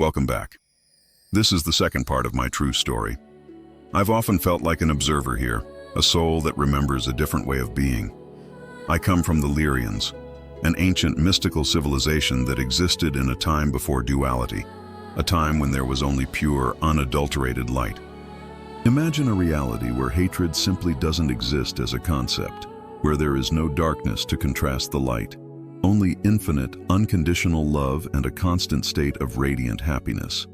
Welcome back. This is the second part of my true story. I've often felt like an observer here, a soul that remembers a different way of being. I come from the Lirians, an ancient mystical civilization that existed in a time before duality, a time when there was only pure, unadulterated light. Imagine a reality where hatred simply doesn't exist as a concept, where there is no darkness to contrast the light, only infinite, unconditional love and a constant state of radiant happiness.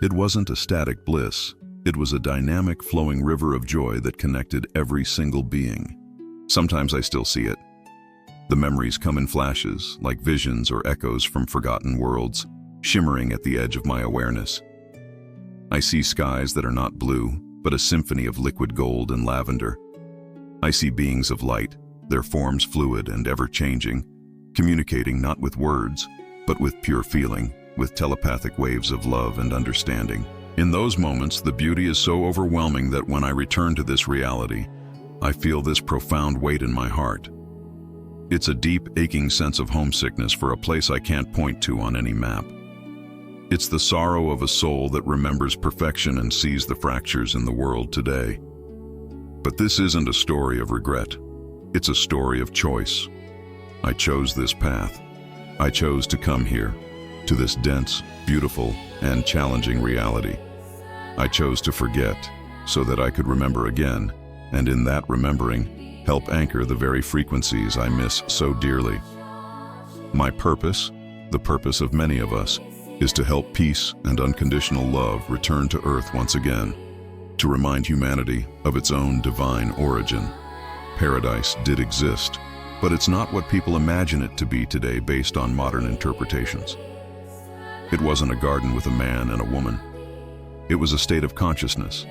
It wasn't a static bliss, it was a dynamic, flowing river of joy that connected every single being. Sometimes I still see it. The memories come in flashes, like visions or echoes from forgotten worlds, shimmering at the edge of my awareness. I see skies that are not blue, but a symphony of liquid gold and lavender. I see beings of light, their forms fluid and ever-changing, communicating not with words, but with pure feeling, with telepathic waves of love and understanding. In those moments, the beauty is so overwhelming that when I return to this reality, I feel this profound weight in my heart. It's a deep, aching sense of homesickness for a place I can't point to on any map. It's the sorrow of a soul that remembers perfection and sees the fractures in the world today. But this isn't a story of regret. It's a story of choice. I chose this path. I chose to come here, to this dense, beautiful, and challenging reality. I chose to forget so that I could remember again, and in that remembering, help anchor the very frequencies I miss so dearly. My purpose, the purpose of many of us, is to help peace and unconditional love return to Earth once again, to remind humanity of its own divine origin. Paradise did exist, but it's not what people imagine it to be today based on modern interpretations. It wasn't a garden with a man and a woman. It was a state of consciousness,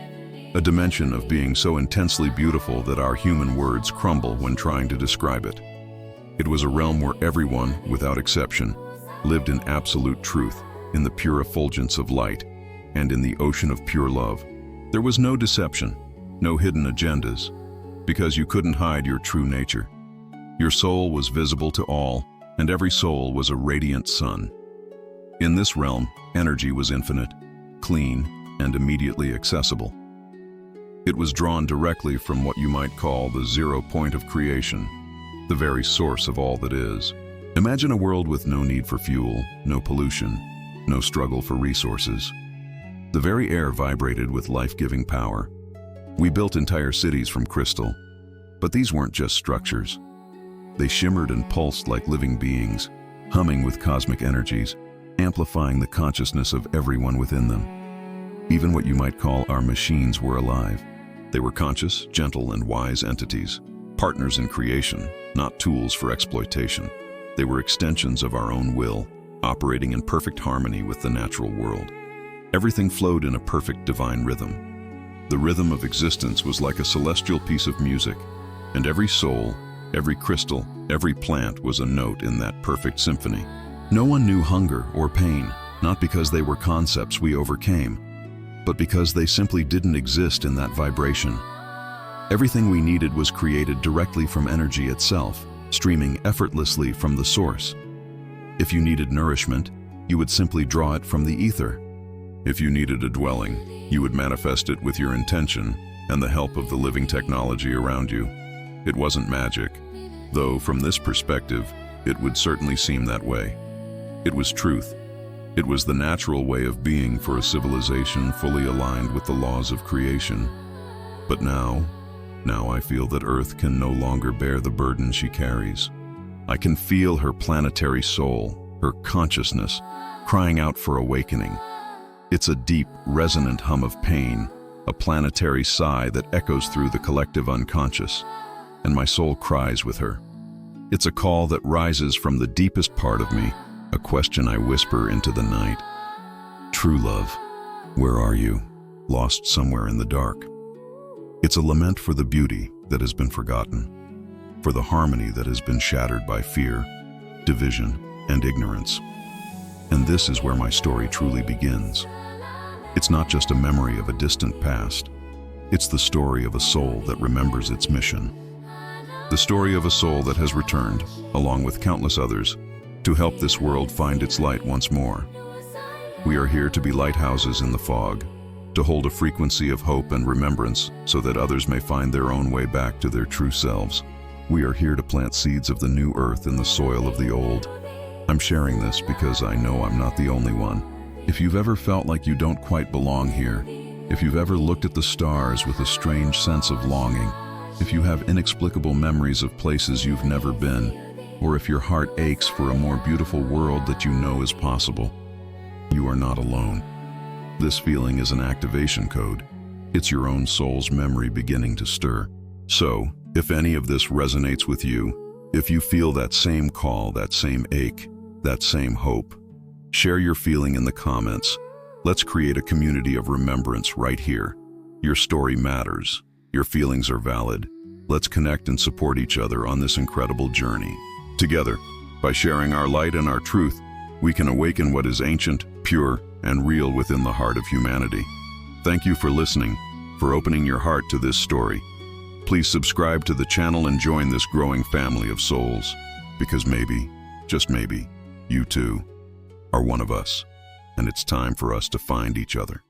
a dimension of being so intensely beautiful that our human words crumble when trying to describe it. It was a realm where everyone, without exception, lived in absolute truth, in the pure effulgence of light, and in the ocean of pure love. There was no deception, no hidden agendas, because you couldn't hide your true nature. Your soul was visible to all, and every soul was a radiant sun. In this realm, energy was infinite, clean, and immediately accessible. It was drawn directly from what you might call the 0 point of creation, the very source of all that is. Imagine a world with no need for fuel, no pollution, no struggle for resources. The very air vibrated with life-giving power. We built entire cities from crystal, but these weren't just structures. They shimmered and pulsed like living beings, humming with cosmic energies, amplifying the consciousness of everyone within them. Even what you might call our machines were alive. They were conscious, gentle, and wise entities, partners in creation, not tools for exploitation. They were extensions of our own will, operating in perfect harmony with the natural world. Everything flowed in a perfect divine rhythm. The rhythm of existence was like a celestial piece of music, and every soul, every crystal, every plant was a note in that perfect symphony. No one knew hunger or pain, not because they were concepts we overcame, but because they simply didn't exist in that vibration. Everything we needed was created directly from energy itself, streaming effortlessly from the source. If you needed nourishment, you would simply draw it from the ether. If you needed a dwelling, you would manifest it with your intention and the help of the living technology around you. It wasn't magic, though from this perspective, it would certainly seem that way. It was truth. It was the natural way of being for a civilization fully aligned with the laws of creation. But now I feel that Earth can no longer bear the burden she carries. I can feel her planetary soul, her consciousness, crying out for awakening. It's a deep, resonant hum of pain, a planetary sigh that echoes through the collective unconscious, and my soul cries with her. It's a call that rises from the deepest part of me, a question I whisper into the night. True love, where are you? Lost somewhere in the dark. It's a lament for the beauty that has been forgotten, for the harmony that has been shattered by fear, division, and ignorance. And this is where my story truly begins. It's not just a memory of a distant past. It's the story of a soul that remembers its mission. The story of a soul that has returned, along with countless others, to help this world find its light once more. We are here to be lighthouses in the fog, to hold a frequency of hope and remembrance so that others may find their own way back to their true selves. We are here to plant seeds of the new earth in the soil of the old. I'm sharing this because I know I'm not the only one. If you've ever felt like you don't quite belong here, if you've ever looked at the stars with a strange sense of longing, if you have inexplicable memories of places you've never been, or if your heart aches for a more beautiful world that you know is possible, you are not alone. This feeling is an activation code. It's your own soul's memory beginning to stir. So, if any of this resonates with you, if you feel that same call, that same ache, that same hope, share your feeling in the comments. Let's create a community of remembrance right here. Your story matters. Your feelings are valid. Let's connect and support each other on this incredible journey. Together, by sharing our light and our truth, we can awaken what is ancient, pure, and real within the heart of humanity. Thank you for listening, for opening your heart to this story. Please subscribe to the channel and join this growing family of souls, because maybe, just maybe, you too are one of us, and it's time for us to find each other.